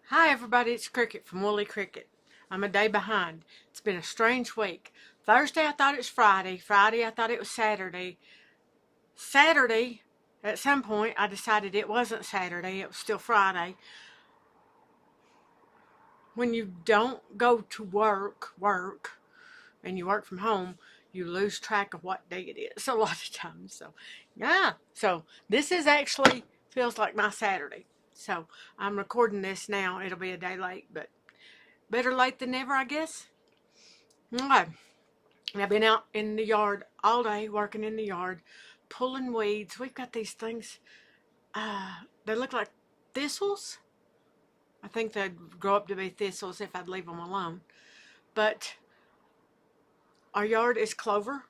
Hi everybody, it's Cricket from Woolly Cricket. I'm a day behind. It's been a strange week. Thursday I thought it was Friday. Friday I thought it was Saturday. Saturday, at some point I decided it wasn't Saturday, it was still Friday. When you don't go to work, and you work from home, you lose track of what day it is a lot of times. So, yeah. So this is actually feels like my Saturday. So I'm recording this now. It'll be a day late, but better late than never, I guess. Okay. I've been out in the yard all day, working in the yard, pulling weeds. We've got these things. They look like thistles. I think they'd grow up to be thistles if I'd leave them alone. But our yard is clover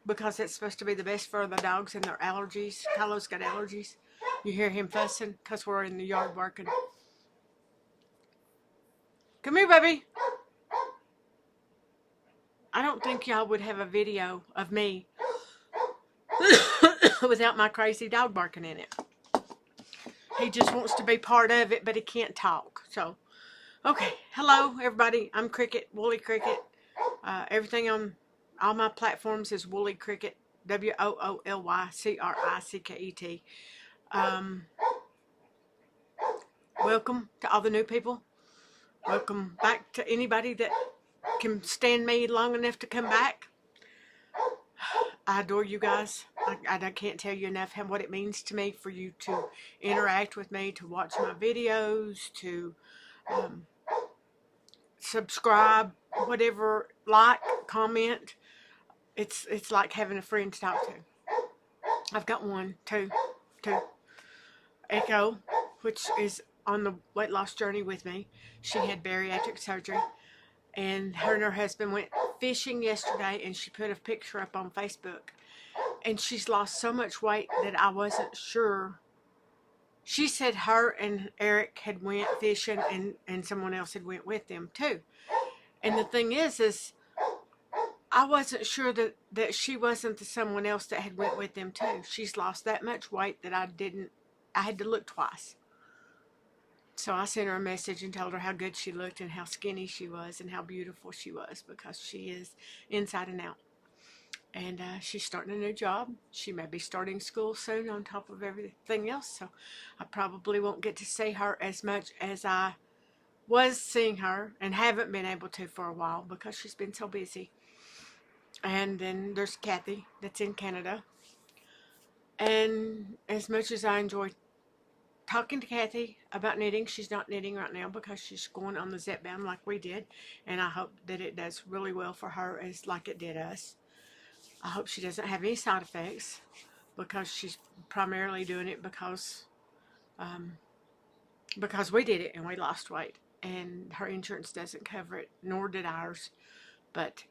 because it's supposed to be the best for the dogs and their allergies. Kylo's got allergies. You hear him fussing because we're in the yard working. Come here, baby. I don't think y'all would have a video of me without my crazy dog barking in it. He just wants to be part of it, but he can't talk. So, okay. Hello, everybody. I'm Cricket, Woolly Cricket. Everything on all my platforms is Woolly Cricket. WOOLYCRICKET. Welcome to all the new people. Welcome back to anybody that can stand me long enough to come back. I adore you guys. I can't tell you enough what it means to me for you to interact with me, to watch my videos, to subscribe, whatever, like, comment. It's like having a friend to talk to. I've got two. Echo, which is on the weight loss journey with me. She had bariatric surgery, and her husband went fishing yesterday, and she put a picture up on Facebook, and she's lost so much weight that I wasn't sure. She said her and Eric had went fishing, and someone else had went with them too. And the thing is I wasn't sure that she wasn't the someone else that had went with them too. She's lost that much weight that I had to look twice. So I sent her a message and told her how good she looked and how skinny she was and how beautiful she was, because she is inside and out. And she's starting a new job. She may be starting school soon on top of everything else. So I probably won't get to see her as much as I was seeing her and haven't been able to for a while because she's been so busy. And then there's Kathy that's in Canada. And as much as I enjoy talking to Kathy about knitting, she's not knitting right now because she's going on the zip band like we did. And I hope that it does really well for her as like it did us. I hope she doesn't have any side effects, because she's primarily doing it because we did it and we lost weight. And her insurance doesn't cover it, nor did ours. But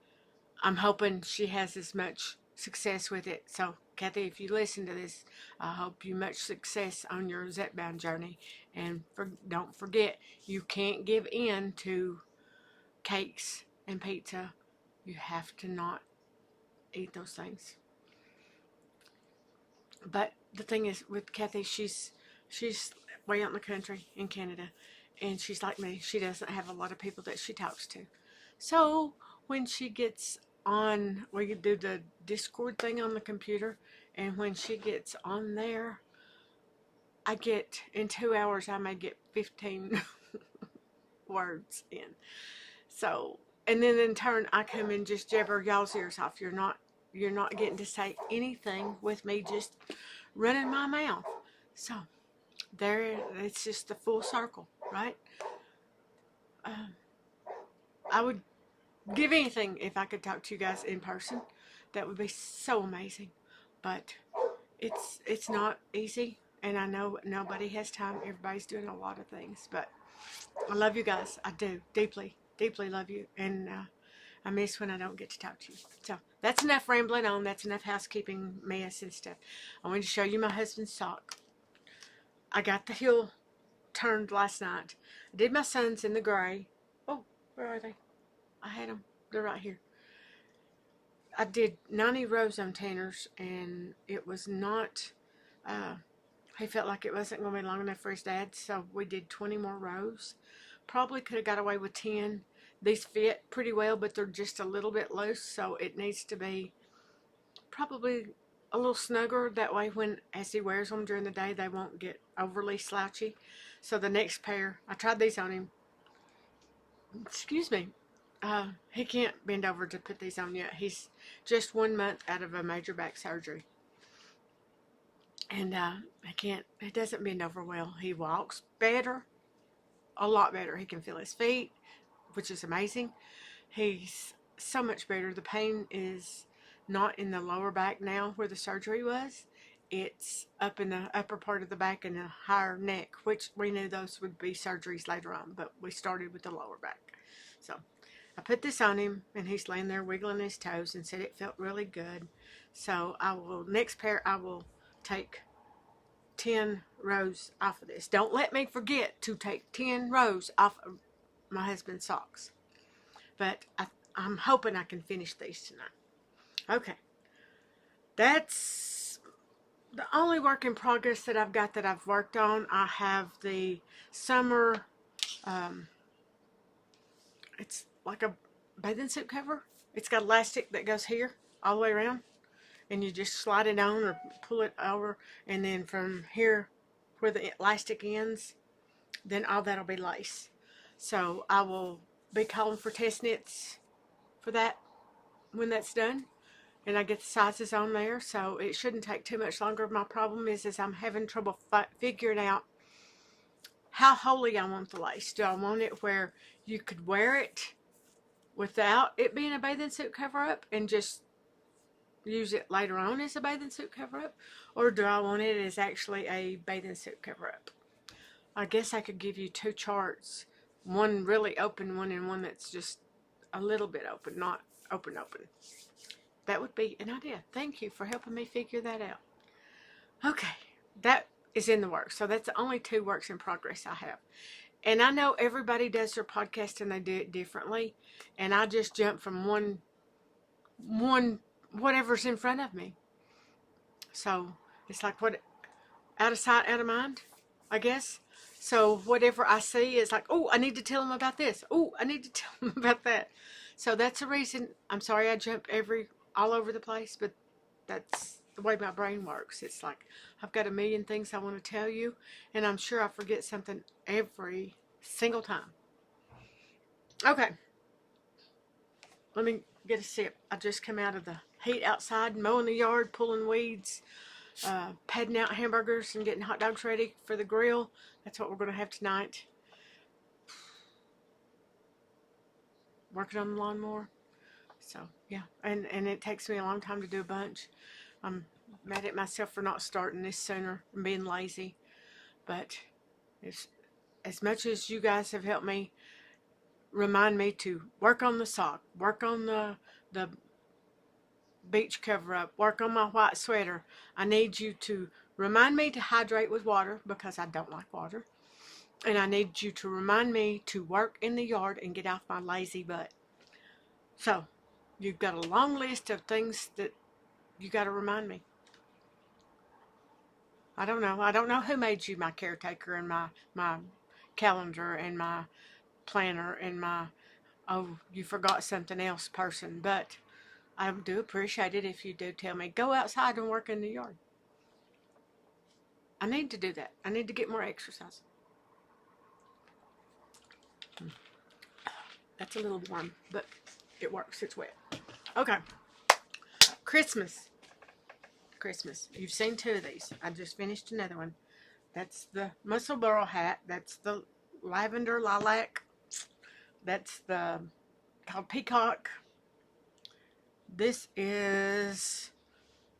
I'm hoping she has as much success with it. So, Kathy, if you listen to this, I hope you much success on your Zetbound journey. And don't forget, you can't give in to cakes and pizza. You have to not eat those things. But the thing is, with Kathy, she's way out in the country in Canada, and she's like me. She doesn't have a lot of people that she talks to. So when she gets on, we do the Discord thing on the computer, and when she gets on there, I get, in 2 hours, I may get 15 words in. So, and then in turn, I come and just jabber y'all's ears off. You're not getting to say anything with me just running my mouth. So there, it's just a full circle, right? I would give anything if I could talk to you guys in person. That would be so amazing. But it's not easy, and I know nobody has time. Everybody's doing a lot of things, but I love you guys. I do deeply love you, and I miss when I don't get to talk to you. So that's enough rambling on. That's enough housekeeping mess and stuff. I want to show you my husband's sock. I got the heel turned last night. I did my son's in the gray. Oh, where are they? I had them. They're right here. I did 90 rows on Tanner's, and it was not He felt like it wasn't going to be long enough for his dad, so we did 20 more rows. Probably could have got away with 10. These fit pretty well, but they're just a little bit loose, so it needs to be probably a little snugger. That way, as he wears them during the day, they won't get overly slouchy. So the next pair, I tried these on him. Excuse me. He can't bend over to put these on yet. He's just 1 month out of a major back surgery. And he doesn't bend over well. He walks better, a lot better. He can feel his feet, which is amazing. He's so much better. The pain is not in the lower back now where the surgery was. It's up in the upper part of the back and the higher neck, which we knew those would be surgeries later on, but we started with the lower back. So I put this on him, and he's laying there wiggling his toes and said it felt really good. So next pair, I will take 10 rows off of this. Don't let me forget to take 10 rows off of my husband's socks. But I'm hoping I can finish these tonight. Okay. That's the only work in progress that I've got that I've worked on. I have the summer, it's like a bathing suit cover. It's got elastic that goes here all the way around. And you just slide it on or pull it over. And then from here where the elastic ends, then all that'll be lace. So I will be calling for test knits for that when that's done. And I get the sizes on there, so it shouldn't take too much longer. My problem is I'm having trouble figuring out how wholly I want the lace. Do I want it where you could wear it without it being a bathing suit cover-up and just use it later on as a bathing suit cover-up? Or do I want it as actually a bathing suit cover-up? I guess I could give you two charts. One really open one and one that's just a little bit open, not open. That would be an idea. Thank you for helping me figure that out. Okay, that is in the works. So that's the only 2 works in progress I have. And I know everybody does their podcast and they do it differently. And I just jump from one whatever's in front of me. So it's like out of sight, out of mind, I guess. So whatever I see is like, oh, I need to tell them about this. Oh, I need to tell them about that. So that's the reason. I'm sorry I jump all over the place, but that's the way my brain works. It's like I've got a million things I want to tell you, and I'm sure I forget something every single time. Okay. Let me get a sip. I just come out of the heat outside, mowing the yard, pulling weeds, padding out hamburgers and getting hot dogs ready for the grill. That's what we're going to have tonight. Working on the lawnmower. So, yeah. And it takes me a long time to do a bunch. I'm mad at myself for not starting this sooner and being lazy. But as much as you guys have helped me remind me to work on the sock, work on the beach cover-up, work on my white sweater, I need you to remind me to hydrate with water because I don't like water. And I need you to remind me to work in the yard and get off my lazy butt. So, you've got a long list of things that you got to remind me. I don't know who made you my caretaker and my calendar and my planner and my, oh, you forgot something else person. But I do appreciate it if you do tell me, go outside and work in the yard. I need to do that. I need to get more exercise. That's a little warm, but it works. It's wet. Okay. Christmas. You've seen 2 of these. I just finished another one. That's the Musselboro hat. That's the lavender lilac. That's the called peacock. This is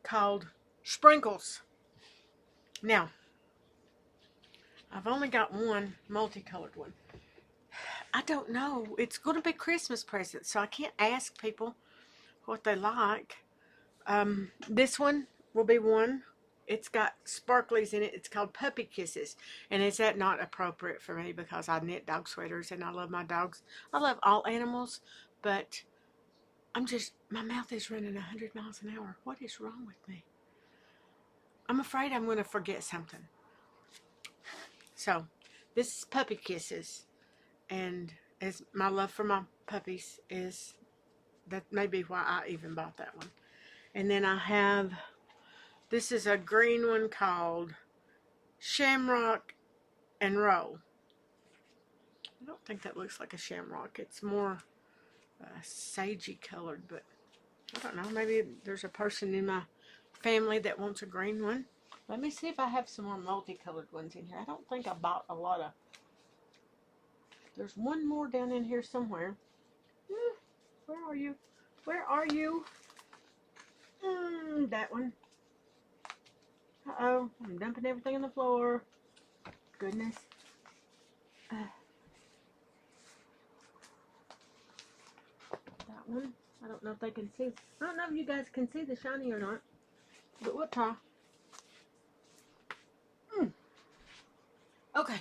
called sprinkles. Now, I've only got one multicolored one. I don't know. It's going to be Christmas presents, so I can't ask people what they like. This one will be one. It's got sparklies in it. It's called Puppy Kisses. And is that not appropriate for me because I knit dog sweaters and I love my dogs. I love all animals, but my mouth is running 100 miles an hour. What is wrong with me? I'm afraid I'm going to forget something. So this is Puppy Kisses, and as my love for my puppies is, that may be why I even bought that one. And then I have, this is a green one called Shamrock and Roll. I don't think that looks like a shamrock. It's more sagey colored, but I don't know. Maybe there's a person in my family that wants a green one. Let me see if I have some more multicolored ones in here. I don't think I bought a lot of. There's one more down in here somewhere. Where are you? Where are you? That one. Uh-oh. I'm dumping everything on the floor. Goodness. That one. I don't know if they can see. I don't know if you guys can see the shiny or not. But we'll try. Okay.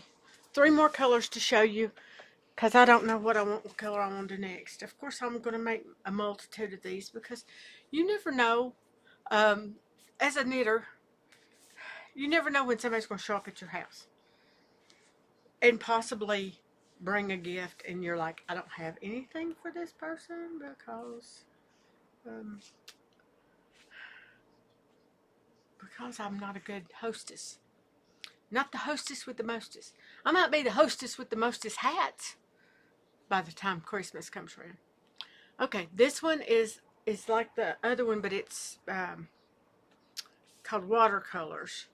3 more colors to show you, because I don't know what color I want to do next. Of course, I'm going to make a multitude of these, because you never know. As a knitter, you never know when somebody's going to show up at your house and possibly bring a gift, and you're like, I don't have anything for this person because I'm not a good hostess. Not the hostess with the mostest. I might be the hostess with the mostest hats by the time Christmas comes around. Okay, this one is like the other one, but it's called Watercolors.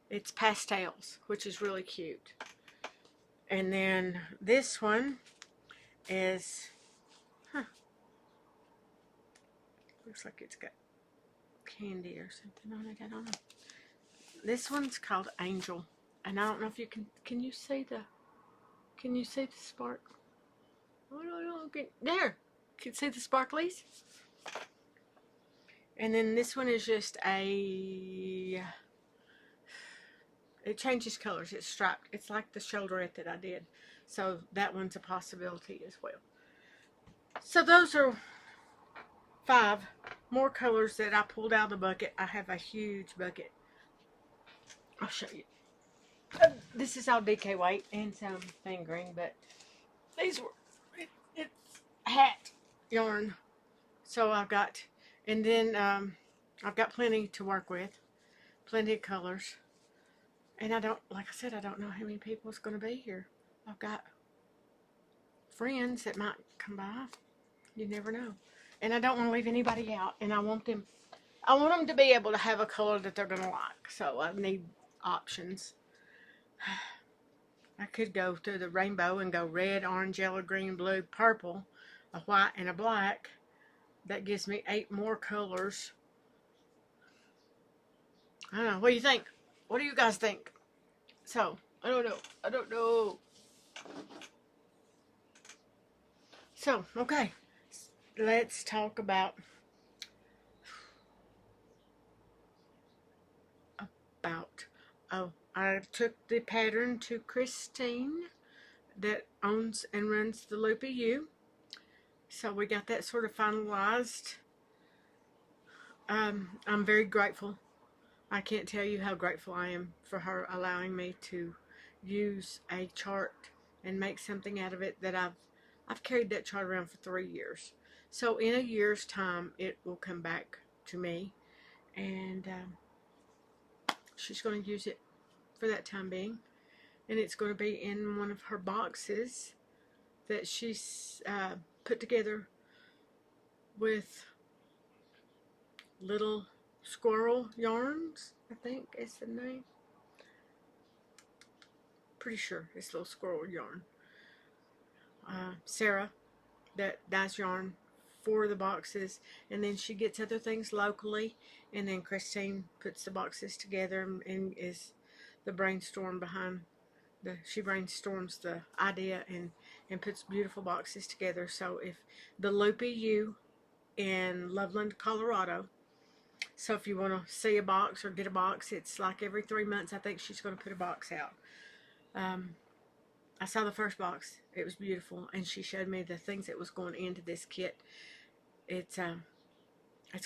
It's pastels, which is really cute. And then this one is, looks like it's got candy or something on it. I don't know. This one's called Angel, and I don't know if you can you see the spark? Oh, no, there. Can you see the sparklies? And then this one is just it changes colors. It's striped. It's like the shoulderette that I did. So that one's a possibility as well. So those are 5 more colors that I pulled out of the bucket. I have a huge bucket. I'll show you. This is all DK white and some fingering, but these were, it's hat yarn. So I've got, and then I've got plenty to work with, plenty of colors. And I don't, like I said, I don't know how many people is going to be here. I've got friends that might come by. You never know. And I don't want to leave anybody out. And I want them to be able to have a color that they're going to like. So I need options. I could go through the rainbow and go red, orange, yellow, green, blue, purple, a white, and a black. That gives me 8 more colors. I don't know. What do you think? What do you guys think? So, I don't know. So, okay. Let's talk about I took the pattern to Christine that owns and runs the Loopy U. So we got that sort of finalized. I'm very grateful. I can't tell you how grateful I am for her allowing me to use a chart and make something out of it that I've carried that chart around for 3 years. So in a year's time, it will come back to me, and she's going to use it for that time being, and it's going to be in one of her boxes that she's put together with Little Squirrel Yarns, I think is the name. Pretty sure it's Little Squirrel Yarn. Sarah that dyes yarn for the boxes, and then she gets other things locally, and then Christine puts the boxes together and is the brainstorm behind she brainstorms the idea and puts beautiful boxes together. So if the Loopy U in Loveland, Colorado, so if you want to see a box or get a box, it's like every 3 months I think she's going to put a box out. I saw the first box. It was beautiful, and she showed me the things that was going into this kit. It's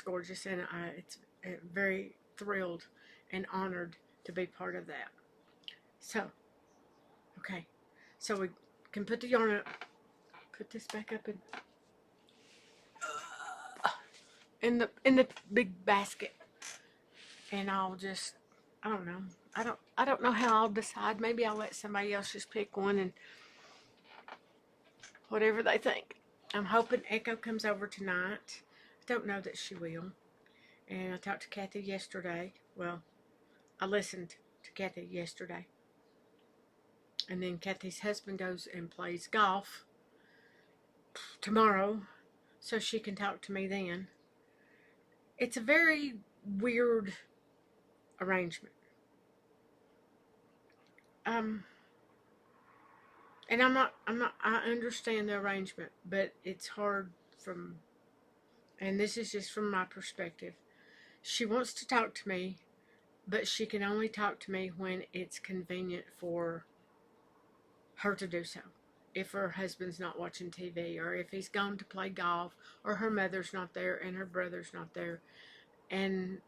gorgeous, and it's very thrilled and honored to be part of that. So Okay, so we can put the yarn up. Put this back up in the big basket, and I'll just, I don't know. I don't know how I'll decide. Maybe I'll let somebody else just pick one and whatever they think. I'm hoping Echo comes over tonight. I don't know that she will. And I talked to Kathy yesterday. Well, I listened to Kathy yesterday. And then Kathy's husband goes and plays golf tomorrow, so she can talk to me then. It's a very weird arrangement. And I understand the arrangement, but it's hard and this is just from my perspective. She wants to talk to me, but she can only talk to me when it's convenient for her to do so. If her husband's not watching TV, or if he's gone to play golf, or her mother's not there and her brother's not there. And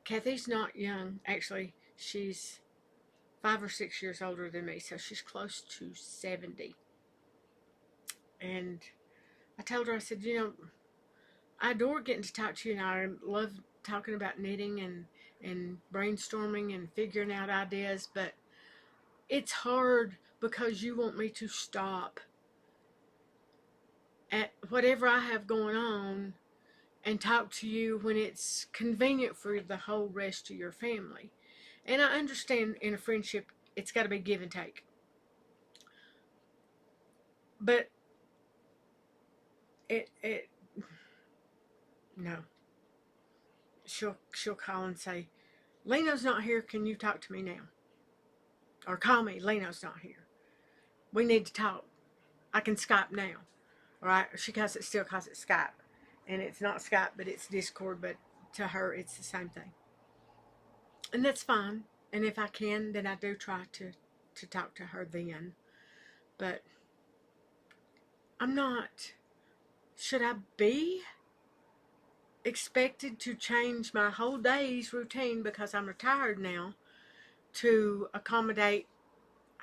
Kathy's not young. Actually, she's 5 or 6 years older than me, so she's close to 70. And I told her, I said, I adore getting to talk to you, and I love talking about knitting and brainstorming and figuring out ideas, but it's hard because you want me to stop at whatever I have going on and talk to you when it's convenient for the whole rest of your family. And I understand in a friendship, it's got to be give and take. But no. She'll call and say, Leno's not here, can you talk to me now? Or call me, Leno's not here. We need to talk. I can Skype now. Alright? She still calls it Skype. And it's not Skype, but it's Discord, but to her it's the same thing. And that's fine. And if I can, then I do try to talk to her then. But I'm not. Should I be expected to change my whole day's routine because I'm retired now to accommodate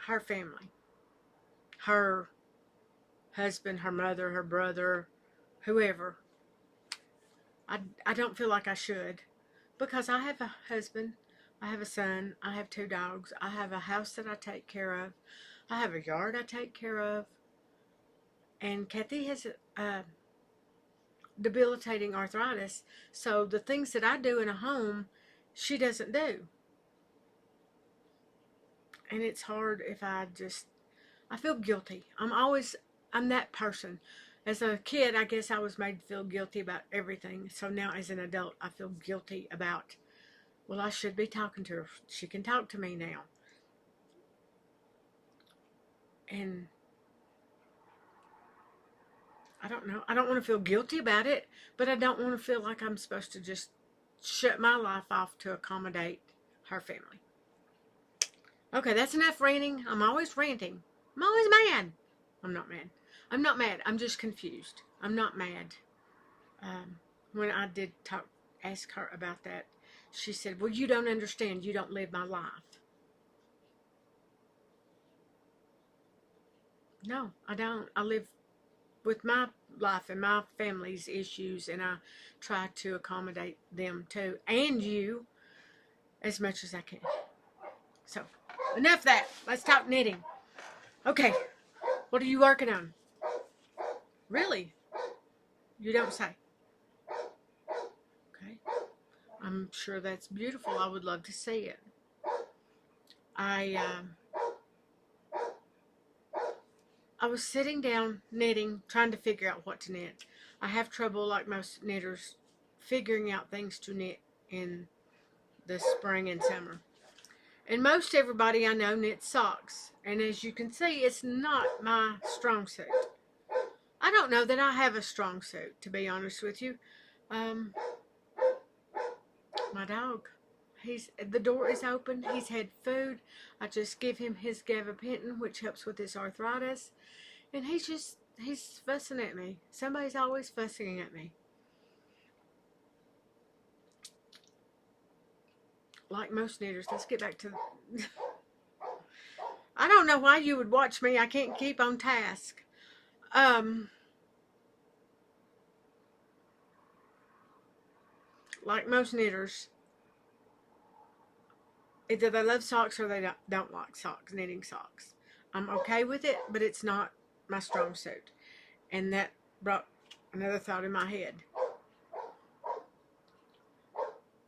her family? Her husband, her mother, her brother, whoever. I don't feel like I should, because I have a husband, I have a son, I have 2 dogs, I have a house that I take care of, I have a yard I take care of, and Kathy has debilitating arthritis, so the things that I do in a home, she doesn't do. And it's hard if I feel guilty. I'm that person. As a kid, I guess I was made to feel guilty about everything. So now as an adult, I feel guilty about, well, I should be talking to her. She can talk to me now. And I don't know. I don't want to feel guilty about it, but I don't want to feel like I'm supposed to just shut my life off to accommodate her family. Okay, that's enough ranting. I'm always ranting. I'm always mad. I'm not mad. I'm not mad. I'm just confused. I'm not mad. When I did ask her about that, she said, well, you don't understand. You don't live my life. No, I don't. I live with my life and my family's issues, and I try to accommodate them too, and you, as much as I can. So, enough of that. Let's talk knitting. Okay, what are you working on? Really? You don't say. Okay. I'm sure that's beautiful. I would love to see it. I was sitting down knitting, trying to figure out what to knit. I have trouble, like most knitters, figuring out things to knit in the spring and summer. And most everybody I know knits socks. And as you can see, it's not my strong suit. I don't know that I have a strong suit, to be honest with you. My dog, the door is open. He's had food. I just give him his gabapentin, which helps with his arthritis. And he's fussing at me. Somebody's always fussing at me. Like most knitters. Let's get back to I don't know why you would watch me. I can't keep on task. Like most knitters, either they love socks or they don't like socks, knitting socks. I'm okay with it, but it's not my strong suit. And that brought another thought in my head.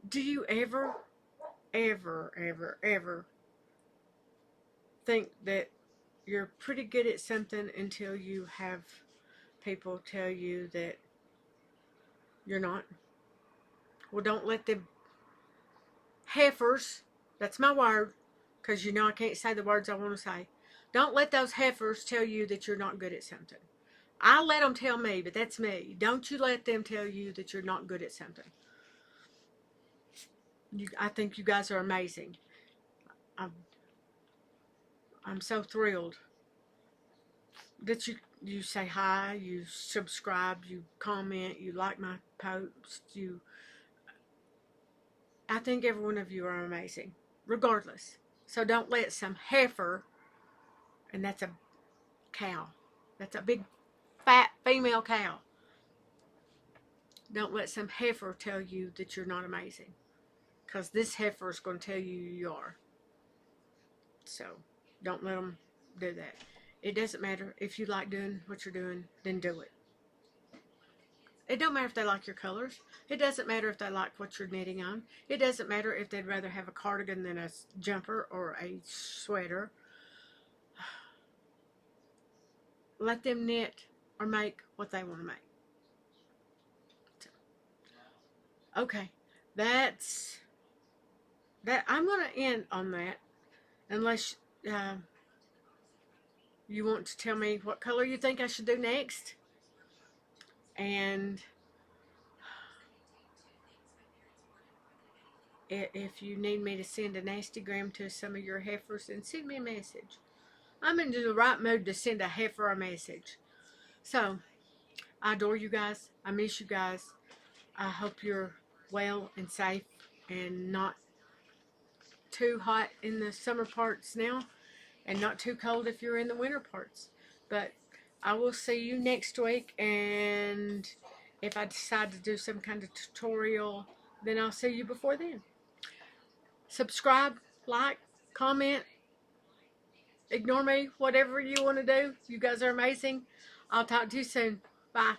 Do you ever, ever think that you're pretty good at something until you have people tell you that you're not? Well, don't let the heifers, that's my word, because you know I can't say the words I want to say. Don't let those heifers tell you that you're not good at something. I let them tell me, but that's me. Don't you let them tell you that you're not good at something. I think you guys are amazing. I'm so thrilled that you say hi, you subscribe, you comment, you like my posts. I think every one of you are amazing, regardless. So don't let some heifer, and that's a cow, that's a big fat female cow. Don't let some heifer tell you that you're not amazing, because this heifer is going to tell you you are. So don't let them do that. It doesn't matter. If you like doing what you're doing, then do it. It don't matter if they like your colors. It doesn't matter if they like what you're knitting on. It doesn't matter if they'd rather have a cardigan than a jumper or a sweater. Let them knit or make what they want to make. So, okay, that's that. I'm going to end on that, unless you want to tell me what color you think I should do next. And if you need me to send a nasty gram to some of your heifers, then send me a message. I'm in the right mood to send a heifer a message. So, I adore you guys. I miss you guys. I hope you're well and safe and not too hot in the summer parts now, and not too cold if you're in the winter parts. But I will see you next week, and if I decide to do some kind of tutorial, then I'll see you before then. Subscribe, like, comment, ignore me, whatever you want to do. You guys are amazing. I'll talk to you soon. Bye.